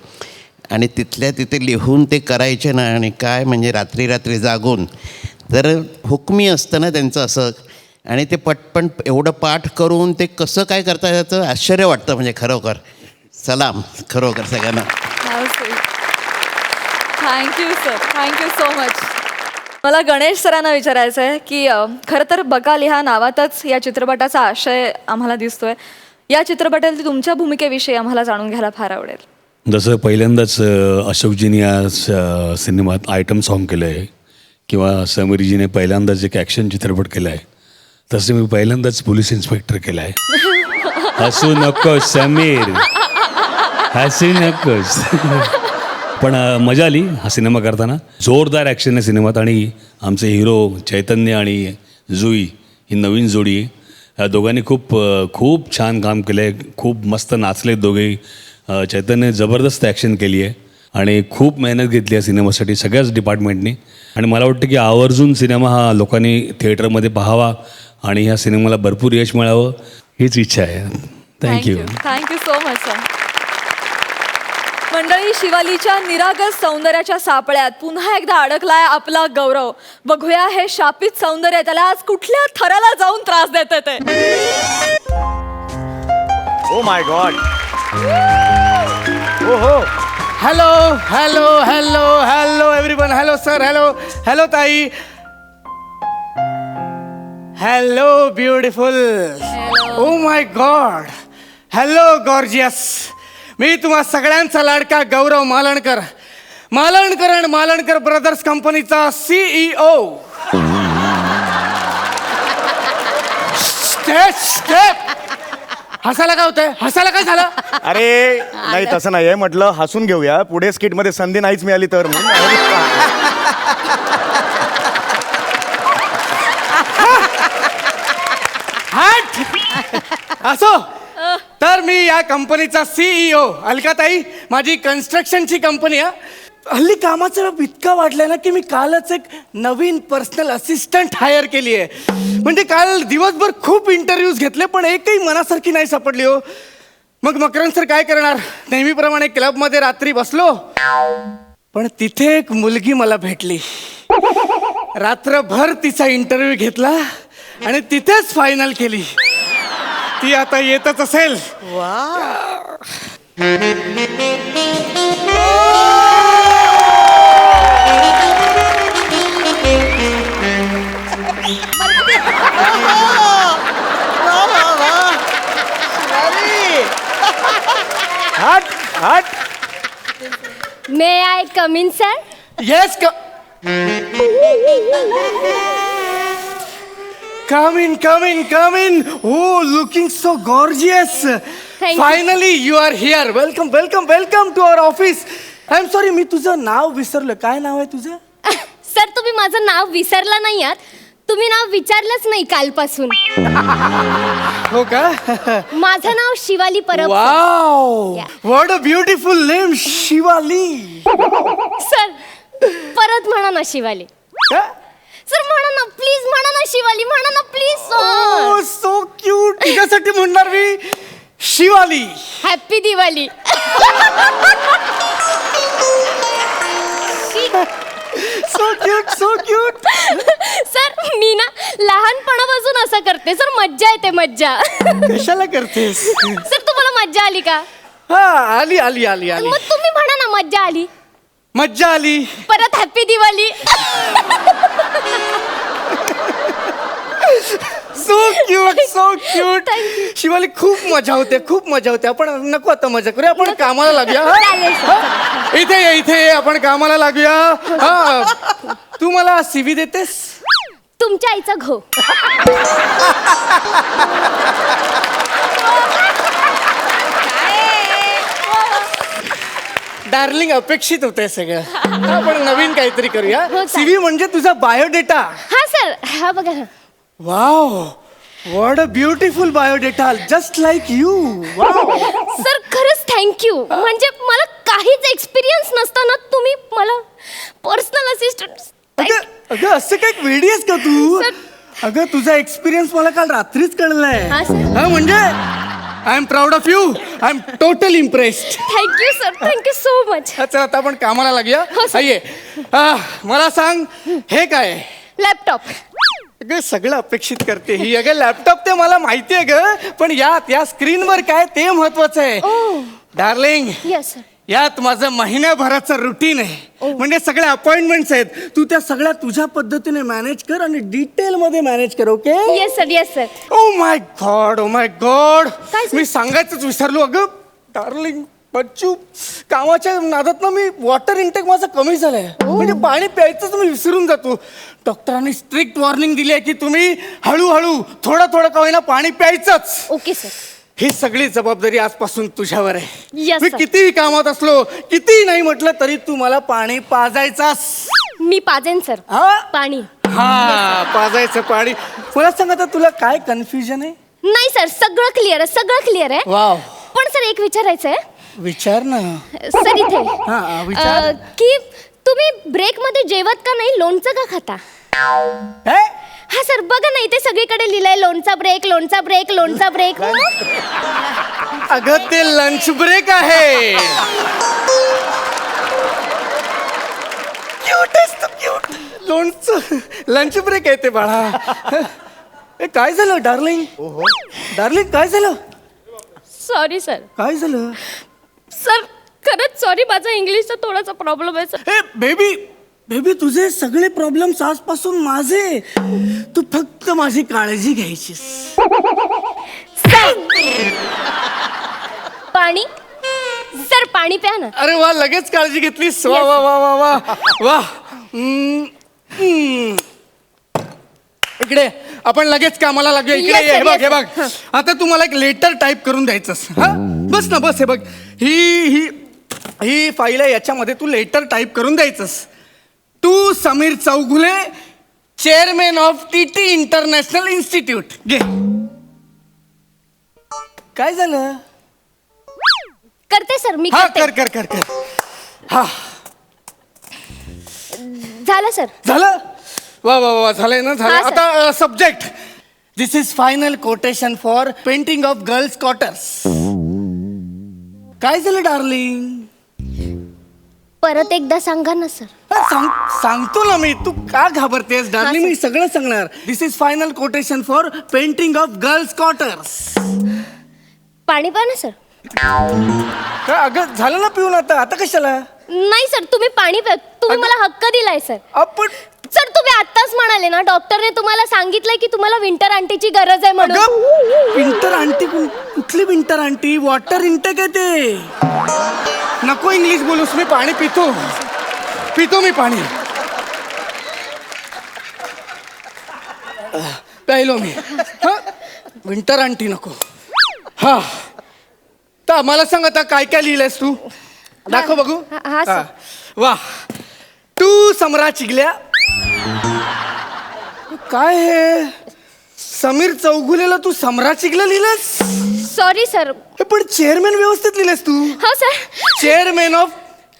आणि तिथल्या तिथे लिहून ते करायचे ना. आणि काय म्हणजे रात्री रात्री जागून तर हुकमी असतं ना त्यांचं असं, आणि ते पटपण एवढं पाठ करून ते कसं काय करता याचं आश्चर्य वाटतं. म्हणजे खरोखर सलाम खरोखर सगळ्यांना. Thank you sir, thank you so much. मला गणेश सरांना विचारायचं आहे की खरं तर बकाल ह्या नावातच या चित्रपटाचा आशय आम्हाला दिसतोय. या चित्रपटातील तुमच्या भूमिकेविषयी आम्हाला जाणून घ्यायला फार आवडेल. जसं पहिल्यांदाच अशोकजीने या सिनेमात आयटम सॉन्ग केलं आहे किंवा समीरजीने पहिल्यांदाच एक ॲक्शन चित्रपट केला आहे, तसं मी पहिल्यांदाच पोलीस इन्स्पेक्टर केला आहे. हसू नकोस समीर, हसू नकोस. पण मजा आली हा सिनेमा करताना. जोरदार ॲक्शन आहे सिनेमात आणि आमचे हिरो चैतन्य आणि जुई ही नवीन जोडी आहे. या दोघांनी खूप छान काम केलं आहे, खूप मस्त नाचले दोघेही. चैतन्य जबरदस्त ॲक्शन केली आहे आणि खूप मेहनत घेतली आहे सिनेमासाठी सगळ्याच डिपार्टमेंटनी. आणि मला वाटतं की आवर्जून सिनेमा हा लोकांनी थिएटरमध्ये पाहावा आणि ह्या सिनेमाला भरपूर यश मिळावं हीच इच्छा आहे. Thank you. Thank you so much sir. मंडळी, शिवालीच्या निरागस सौंदर्याच्या सापळ्यात पुन्हा एकदा अडकलाय आपला गौरव. बघूया हे शापित सौंदर्य त्याला आज कुठल्या थराला जाऊन त्रास देते ते. ओ माय गॉड. ओ हो. Hello hello hello hello everyone. Hello sir. Hello hello ताई. Hello beautiful. Oh my god. Hello gorgeous. मी तुम्हा सगळ्यांचा लाडका गौरव मालणकर, मालणकर अँड मालणकर ब्रदर्स कंपनीचा CEO. हसायला काय होतंय? हसायला काय झालं? अरे नाही तसं नाही आहे, म्हटलं हसून घेऊया, पुढे स्किटमध्ये संधी नाहीच मिळाली तर असो. तर मी या कंपनीचा CEO. अलकाताई, माझी कन्स्ट्रक्शनची कंपनी आहे. हल्ली कामाचा व्याप इतका वाढलाय ना की मी कालच एक नवीन पर्सनल असिस्टंट हायर केली आहे. म्हणजे काल दिवसभर खूप इंटरव्ह्यूज घेतले पण एकही मनासारखी नाही सापडली हो. मग मकरन सर काय करणार, नेहमीप्रमाणे क्लबमध्ये रात्री बसलो, पण तिथे एक मुलगी मला भेटली. रात्रभर तिचा इंटरव्ह्यू घेतला आणि तिथेच फायनल केली. ती आता येतच असेल. हट हट. May I come in sir? Yes. Come in, come in, come in. Oh, looking so gorgeous. Thank you. Finally, you are here. Welcome, welcome, welcome to our office. I'm sorry, मी तुझं नाव विसरलं. काय नाव आहे तुझं? सर, तुम्ही माझं नाव विसरला नाही आहात. तुम्ही नाव विचारलंच नाही कालपासून. हो का? माझं नाव Shivali Parab. Wow, what a beautiful name, Shivali. Sir, परत म्हणा ना शिवाली. सर म्हणा ना प्लीज, म्हणा ना शिवाली, म्हणा ना प्लीज. Oh, so cute. तुझ्यासाठी म्हणणार मी Shivali. Happy Diwali. So cute, so cute. Sir, मी ना लहानपणापासून असं करते सर. मज्जा येते, मज्जा. कशाला करतेस? सर, तुम्हाला मज्जा आली का? हा, आली आली आली आली. मग तुम्ही म्हणा ना मज्जा आली. मज्जा आली. परत happy Diwali. So cute, so cute. Shivali, खूप मजा होते, खूप मजा होते. आपण नको आता मजा करूया, आपण कामाला लागूया. चालेल सर. हा? इथे ये, इथे ये, आपण कामाला लागूया. हा, तू मला CV देतेस? तुमच्या आईचा घो. डार्लिंग, अपेक्षित होते सगळं. आपण नवीन काहीतरी करूया. हो, चालेल. CV म्हणजे तुझा बायोडेटा. हा सर, हा बघा ना. Wow, what a beautiful biodata, just like you. Sir, खरंच थँक्यू. म्हणजे मला काहीच एक्सपिरियन्स नसताना तुम्ही मला पर्सनल असिस्टंट. अगं असं काय वेडी आहेस का तू? सर. अगं तुझा एक्सपिरियन्स मला काल रात्रीच कळलाय. हा, सर. हा, म्हणजे I am proud of you. I am totally impressed. Thank you sir, thank you so much. चल आता आपण कामाला लागूया. हो, सर. ये, मला सांग, हे काय? लॅपटॉप. अगं सगळं अपेक्षित करते ही. अगं लॅपटॉप ते मला माहिती आहे ग, पण या स्क्रीनवर काय ते महत्वाचं आहे. Darling, yes sir. यात माझं महिन्याभराचं रुटीन आहे. म्हणजे सगळ्या अपॉइंटमेंट्स आहेत. तू त्या सगळ्या तुझ्या पद्धतीने मॅनेज कर आणि डिटेल मध्ये मॅनेज कर. Okay? Yes sir, yes sir. O my god, O my God, काय sir? मी सांगायचंच विसरलो. अगं डार्लिंग बच्चू, कामाच्या नादात ना मी वॉटर इंटेक माझा कमी झालाय. म्हणजे पाणी प्यायचंच मी विसरून जातो. डॉक्टरांनी स्ट्रिक्ट वॉर्निंग दिली आहे की तुम्ही हळूहळू थोडं का होईना पाणी प्यायचंच. Okay sir. ही सगळी जबाबदारी आजपासून तुझ्यावर आहे. Yes, मी sir. कितीही कामात असलो, कितीही नाही म्हटलं तरी तू मला पाणी पाजायचास. मी पाजेन सर हा पाणी. हा, पाजायचं पाणी. मला सांग आता तुला काय कन्फ्युजन आहे? नाही सर, सगळं क्लिअर आहे, सगळं क्लिअर आहे. वाव, पण सर एक विचारायचं आहे विचार ना. सर इथे हा, विचार. की तुम्ही ब्रेक मध्ये जेवत का नाही, लोणचं का खाता? हे? हा सर, बघा ना इथे सगळीकडे लिहिलंय लोणचा ब्रेक, लोणचा ब्रेक, लोणचा ब्रेक. अगं ते लंच ब्रेक आहे. क्यूट लोणचं लंच ब्रेक आहे ते बाळा. ए, काय झालं डार्लिंग? डार्लिंग काय झालं? Sorry sir. काय झालं? सर खरंच सॉरी, माझा इंग्लिशचा थोडासा प्रॉब्लेम आहे सर. ए बेबी, तुझे सगळे प्रॉब्लेम्स आजपासून माझे. तू फक्त माझी काळजी घ्यायचीस. पाणी सर, पाणी प्या ना. अरे वा, लगेच काळजी घेतलीस. वा वा वा वा वा वा. इकडे आपण लगेच कामाला लागूया. इकडे Yes, ये. sir, हे बघ, yes, हे बघ. आता तू मला एक लेटर टाईप करून द्यायचंस. हा, बस ना, बस. हे बघ, ही फाईल आहे. याच्यामध्ये तू लेटर टाईप करून द्यायचंस. To Sameer Chougule, chairman of TT international institute. घे. काय झालं? करते सर, मी हा, करते. कर. हा, झालं सर. झालं. वा वा वा, झालंय ना, झालं. हा, sir. आता subject, this is final quotation for painting of girls quarters. काय झालं डार्लिंग? परत एकदा सांगा ना सर. सांगतो ना मी, तू का घाबरतेस डार्लिंग? मी सगळं सांगणार. This is final quotation for painting of girls quarters. पाणी प्या ना सर. अगं झालं ना पिऊन. आता कशाला? नाही सर, तुम्ही पाणी प्या. तुम्ही मला हक्क दिलाय सर. आपण सर तुम्ही आत्ताच म्हणाले ना, डॉक्टरने तुम्हाला सांगितलंय की तुम्हाला विंटर आंटीची गरज आहे म्हणून. Winter aunty? कुठली विंटर आंटी? वॉटर इंटेक आहे ते. नको इंग्लिश बोलूस. मी पाणी पितो मी पाणी. प्यायलो मी. विंटर आंटी नको. हा, तर मला सांग आता काय काय लिहिलंयस तू? दाखव बघू. हा, सर. वा. टू समरा चिगल्या. काय हे? समीर चौगुलेला तू समरा चिगल्या लिहिलंस? Sorry sir. पण चेअरमॅन व्यवस्थित लिहिलंस तू. हा sir. Chairman of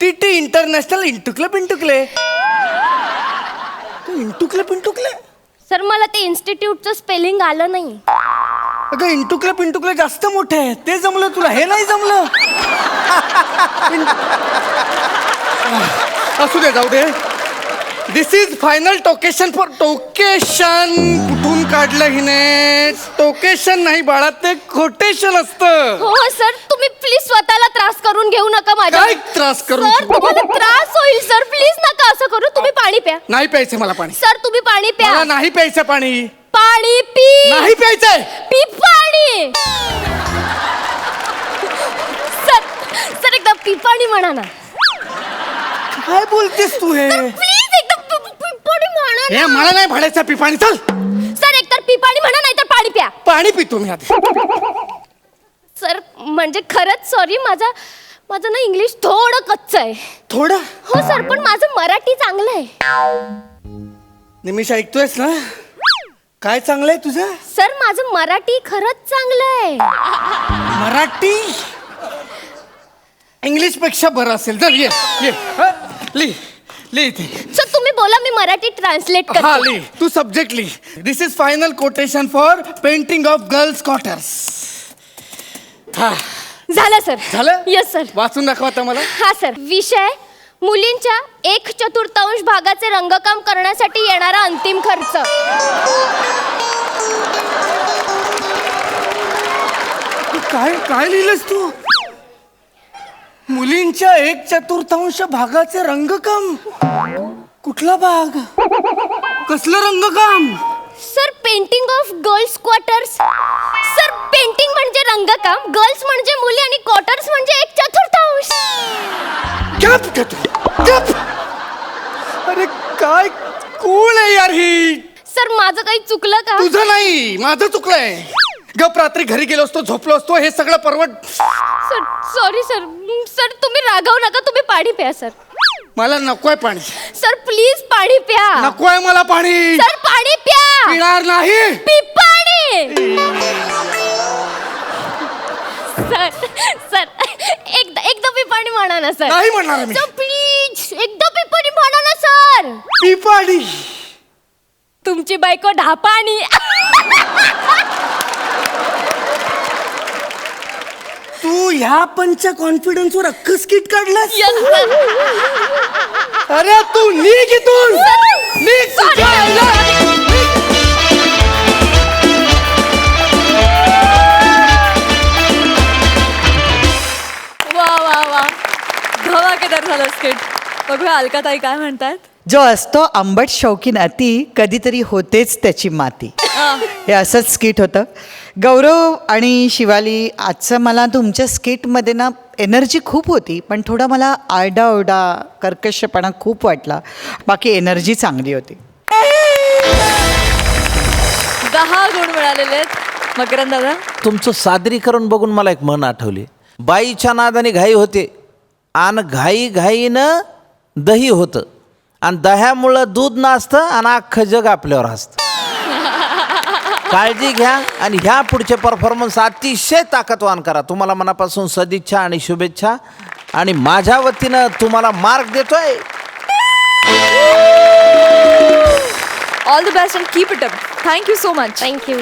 TT international इंटुकले. इंटुकले सर मला ते इन्स्टिट्यूटचं स्पेलिंग आलं नाही. अगं इंटुकले जास्त मोठे आहे. ते जमलं तुला, हे नाही जमलं. असू दे, जाऊ दे. दिस इज फायनल टोकेशन फॉर टोकेशन. कुठून काढलं हिने? टोकेशन नाही बाळा, ते कोटेशन असतं. हो सर, तुम्ही प्लीज स्वतःला त्रास करून घेऊ नका माझ्या. काय त्रास करून? सर तुम्हाला त्रास होईल सर, प्लीज नका असं करू. तुम्ही पाणी प्या. नाही प्यायचं मला पाणी. सर तुम्ही पाणी प्या. मला नाही प्यायचं पाणी. पाणी पी. नाही प्यायचंय. पी पाणी. सर एकदा पी पाणी म्हणा ना. काय बोलतेस तू हे? प्लीज एकदा पी पाणी म्हणा हे ना. मला नाही भाड्याचं पी पाणी. चल सर एकतर पी पाणी म्हणा, नाहीतर पाणी प्या. पाणी पितो मी आता. सर म्हणजे खरंच सॉरी, माझं ना इंग्लिश थोडं कच्च आहे. थोडं? हो सर, पण माझं मराठी चांगलं आहे. निमिष ऐकतोयस ना? काय चांगलंय तुझं? सर माझं मराठी खरंच चांगलं आहे. मराठी इंग्लिश पेक्षा बरं असेल. चल ये. लिह इथे. सर तुम्ही बोला, मी मराठी ट्रान्सलेट हा, करते. लिह. तू सब्जेक्ट लिह. This is final quotation for painting of girls quarters. हा, झालं सर. झालं? Yes sir. वाचून दाखव आता मला. हा सर. विषय मुलींच्या 1/4 भागाचे रंगकाम करण्यासाठी येणारा अंतिम खर्च. काय काय लिहिलंस तू? मुलींच्या 1/4 भागाचे रंगकाम? कुठला भाग? कसलं रंगकाम? Sir, painting of girls quarters. Sir, painting म्हणजे रंगकाम, गर्ल्स म्हणजे मुली आणि क्वार्टर्स म्हणजे 1/4. गप. अरे काय कूल आहे यार ही. सर, माझं काही चुकलं का? तुझं नाही, माझं चुकलंय. गप, रात्री घरी गेलो असतो, झोपलो असतो, हे सगळं परवड. Sir, sorry sir. सर, तुम्ही रागावू नका, तुम्ही पाणी प्या. सर, मला नकोय पाणी. सर प्लीज पाणी प्या. नकोय मला पाणी. सर, पाणी प्या. पिणार नाही. पी पाणी. सर, सर, एकदा पी पाणी म्हणा ना सर. नाही म्हणणार मी. सर प्लीज एकदा पी पाणी म्हणा ना सर. पी पाणी. तुमची बायको ढापाणी. तू ह्या पंच कॉन्फिडन्स वर अख्खं स्किट काढलास. Yes, sir. अरे तू निघ इथून. निघ. वा धमाकेदार झालं स्किट. बघूया अलकाताई काय म्हणतात. जो असतो आंबट शौकीन अति, कधीतरी होतेच त्याची माती. हे असंच स्किट होतं. गौरव आणि शिवाली, आजचं मला तुमच्या स्किटमध्ये ना एनर्जी खूप होती, पण थोडा मला आरडाओरडा कर्कशपणा खूप वाटला. बाकी एनर्जी चांगली होती. 10 गुण मिळालेले आहेत. मकरंद दादा, तुमचं सादरीकरण बघून मला एक म्हण आठवली. बाईच्या नादाने घाई होते आणि घाईनं दही होतं आणि दह्यामुळं दूध नाचतं आणि अख्खं जग आपल्यावर हसतं. काळजी घ्या आणि ह्या पुढचे परफॉर्मन्स अतिशय ताकदवान करा. तुम्हाला मनापासून सदिच्छा आणि शुभेच्छा आणि माझ्या वतीनं तुम्हाला मार्क देतोय. All the best and keep it up. Thank you so much. Thank you.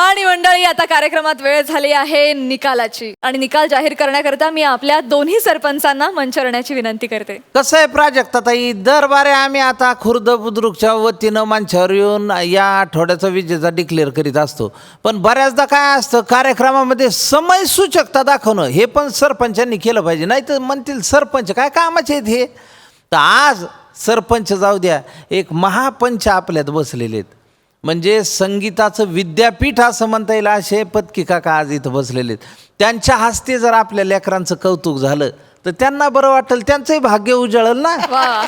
आणि मंडळी, आता कार्यक्रमात वेळ झाली आहे निकालाची. आणि निकाल जाहीर करण्याकरता मी आपल्या दोन्ही सरपंचांना मंचावरण्याची विनंती करते. कसं आहे प्राजक्ताताई, दरबारे आम्ही आता खुर्द बुद्रुकच्या वतीनं मंचावर येऊन या आठवड्याचा विजेता डिक्लेअर करीत असतो. पण बऱ्याचदा काय असतं, कार्यक्रमामध्ये समय सूचकता दाखवणं हे पण सरपंचांनी केलं पाहिजे. नाही तर म्हणतील सरपंच काय कामाचे आहेत हे. तर आज सरपंच जाऊ द्या, एक महापंच आपल्यात बसलेले आहेत. म्हणजे संगीताचं विद्यापीठ असं म्हणता येईल असे पत्की काका आज इथं बसलेले आहेत. त्यांच्या हस्ते जर आपल्या लेकरांचं कौतुक झालं तर त्यांना बरं वाटेल, त्यांचंही भाग्य उजळल ना. वा,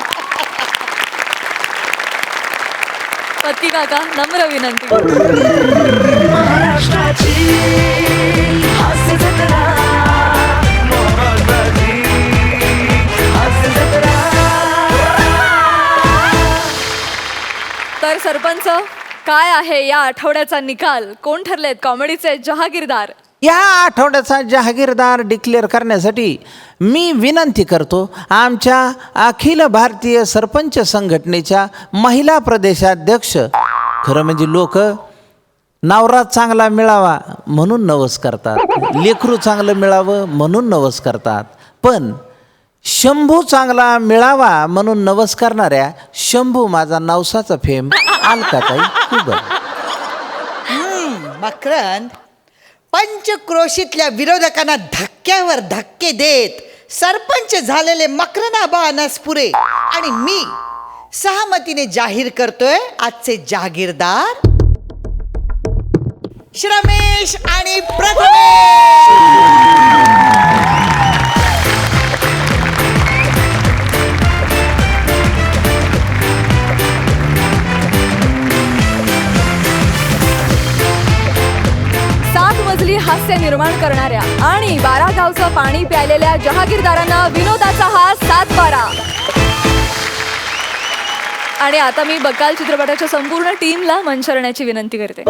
पत्की काका, नम्र विनंती. तर सरपंच, काय आहे या आठवड्याचा निकाल? कोण ठरलेत कॉमेडीचे जहागीरदार? या आठवड्याचा जहागीरदार डिक्लेअर करण्यासाठी मी विनंती करतो आमच्या अखिल भारतीय सरपंच संघटनेच्या महिला प्रदेशाध्यक्ष. खरं म्हणजे लोक नवरा चांगला मिळावा म्हणून नवस करतात, लेकरू चांगलं मिळावं म्हणून नवस करतात, पण शंभू चांगला मिळावा म्हणून नवस करणाऱ्या शंभू माझा नवसाचा फेम अलकाताई कुबल. मकरंद, पंचक्रोशीतल्या विरोधकांना धक्क्यावर धक्के देत सरपंच झालेले मकरनाबा अनासपुरे आणि मी सहमतीने जाहीर करतोय आजचे जहागीरदार श्रमेश आणि प्रथमेश. हास्य निर्माण करणाऱ्या आणि 12 गावचं पाणी प्यायलेल्या जहागीरदारांना विनोदाचा हा 7/12. आणि आता मी बकाल चित्रपटाच्या संपूर्ण टीमला मंचावरण्याची विनंती करते.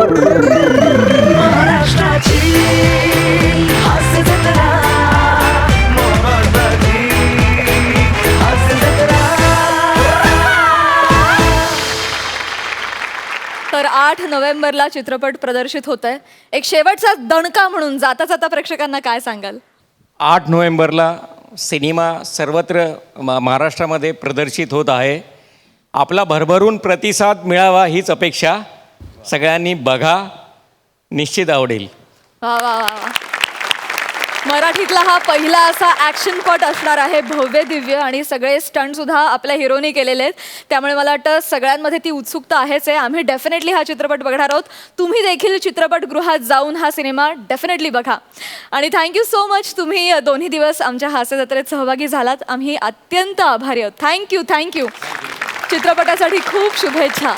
तर 8 8 नोव्हेंबरला चित्रपट प्रदर्शित होत आहे. एक शेवटचा दणका म्हणून जाता जाता प्रेक्षकांना काय सांगाल? 8 नोव्हेंबरला सिनेमा सर्वत्र महाराष्ट्रामध्ये प्रदर्शित होत आहे. आपला भरभरून प्रतिसाद मिळावा हीच अपेक्षा. सगळ्यांनी बघा, निश्चित आवडेल. वा वा वा वा. मराठीतला हा पहिला असा ॲक्शन पट असणार आहे, भव्य दिव्य, आणि सगळे स्टंट सुद्धा आपल्या हिरोनी केलेले आहेत. त्यामुळे मला वाटतं सगळ्यांमध्ये ती उत्सुकता आहेच आहे. आम्ही डेफिनेटली हा चित्रपट बघणार आहोत. तुम्ही देखील चित्रपटगृहात जाऊन हा सिनेमा डेफिनेटली बघा. आणि थँक्यू सो मच, तुम्ही दोन्ही दिवस आमच्या हास्य जत्रेत सहभागी झालात. आम्ही अत्यंत आभारी आहोत. थँक्यू. चित्रपटासाठी खूप शुभेच्छा.